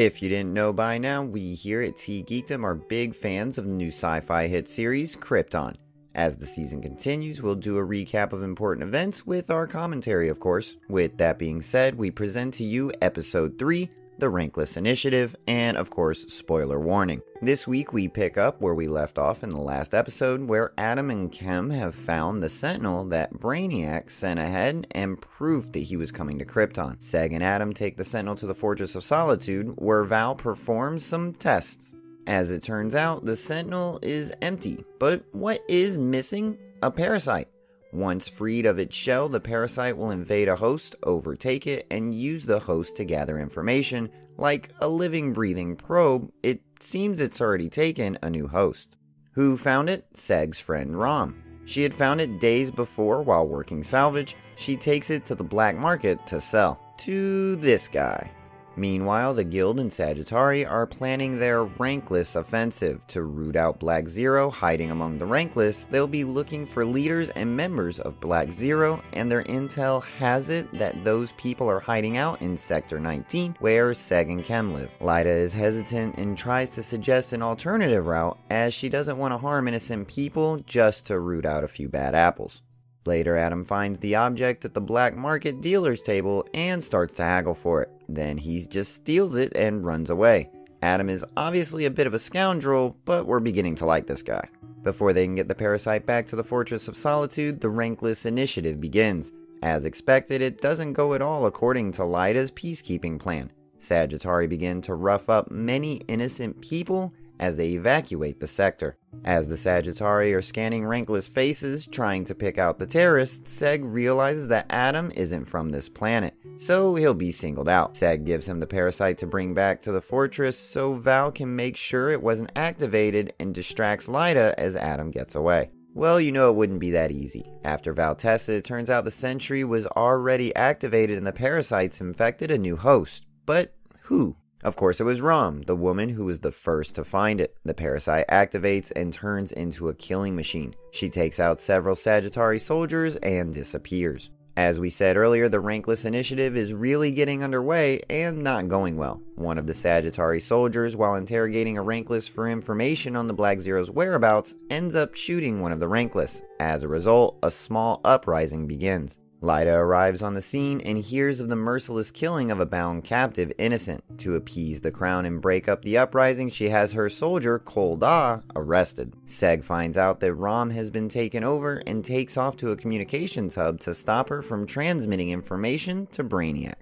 If you didn't know by now, we here at TGeekdom are big fans of the new sci-fi hit series, Krypton. As the season continues, we'll do a recap of important events with our commentary, of course. With that being said, we present to you Episode 3, The Rankless Initiative, and of course, spoiler warning. This week we pick up where we left off in the last episode, where Adam and Kim have found the Sentinel that Brainiac sent ahead and proof that he was coming to Krypton. Seg and Adam take the Sentinel to the Fortress of Solitude, where Val performs some tests. As it turns out, the Sentinel is empty, but what is missing? A parasite. Once freed of its shell, the parasite will invade a host, overtake it, and use the host to gather information. Like a living, breathing probe, it seems it's already taken a new host. Who found it? Seg's friend Rom. She had found it days before while working salvage. She takes it to the black market to sell. To this guy. Meanwhile, the Guild and Sagittari are planning their Rankless offensive. To root out Black Zero hiding among the Rankless, they'll be looking for leaders and members of Black Zero, and their intel has it that those people are hiding out in Sector 19, where Seg and Kem live. Lyta is hesitant and tries to suggest an alternative route, as she doesn't want to harm innocent people just to root out a few bad apples. Later, Adam finds the object at the black market dealer's table and starts to haggle for it. Then he just steals it and runs away. Adam is obviously a bit of a scoundrel, but we're beginning to like this guy. Before they can get the parasite back to the Fortress of Solitude, the Rankless Initiative begins. As expected, it doesn't go at all according to Lyta's peacekeeping plan. Sagittari begin to rough up many innocent people as they evacuate the sector. As the Sagittari are scanning Rankless faces, trying to pick out the terrorists, Seg realizes that Adam isn't from this planet, so he'll be singled out. Seg gives him the parasite to bring back to the fortress so Val can make sure it wasn't activated and distracts Lyta as Adam gets away. Well, you know it wouldn't be that easy. After Val tests it turns out the sentry was already activated and the parasites infected a new host. But who? Of course it was Rom, the woman who was the first to find it. The parasite activates and turns into a killing machine. She takes out several Sagittari soldiers and disappears. As we said earlier, the Rankless Initiative is really getting underway and not going well. One of the Sagittari soldiers, while interrogating a Rankless for information on the Black Zero's whereabouts, ends up shooting one of the Rankless. As a result, a small uprising begins. Lyta arrives on the scene and hears of the merciless killing of a bound captive innocent. To appease the crown and break up the uprising, she has her soldier, Kolda, arrested. Seg finds out that Rom has been taken over and takes off to a communications hub to stop her from transmitting information to Brainiac.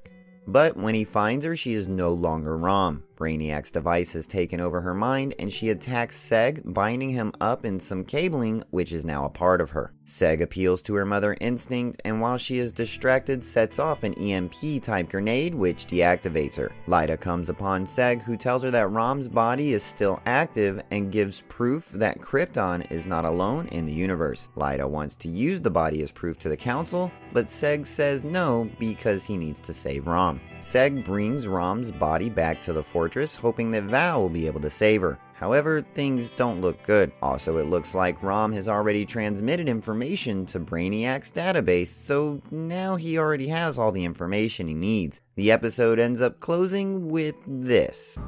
But when he finds her, she is no longer Rom. Brainiac's device has taken over her mind, and she attacks Seg, binding him up in some cabling, which is now a part of her. Seg appeals to her mother instinct, and while she is distracted, sets off an EMP-type grenade, which deactivates her. Lyta comes upon Seg, who tells her that Rom's body is still active, and gives proof that Krypton is not alone in the universe. Lyta wants to use the body as proof to the Council, but Seg says no, because he needs to save Rom. Seg brings Rom's body back to the fortress, hoping that Val will be able to save her. However, things don't look good. Also, it looks like Rom has already transmitted information to Brainiac's database, so now he already has all the information he needs. The episode ends up closing with this.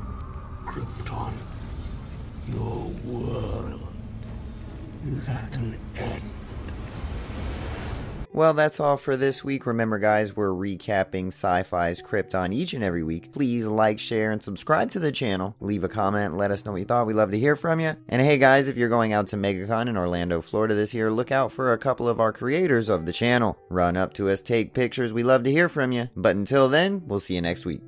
Krypton, your world is at an end. Well, that's all for this week. Remember, guys, we're recapping Sci-Fi's Krypton each and every week. Please like, share, and subscribe to the channel. Leave a comment, let us know what you thought. We'd love to hear from you. And hey, guys, if you're going out to MegaCon in Orlando, Florida this year, look out for a couple of our creators of the channel. Run up to us, take pictures. We love to hear from you. But until then, we'll see you next week.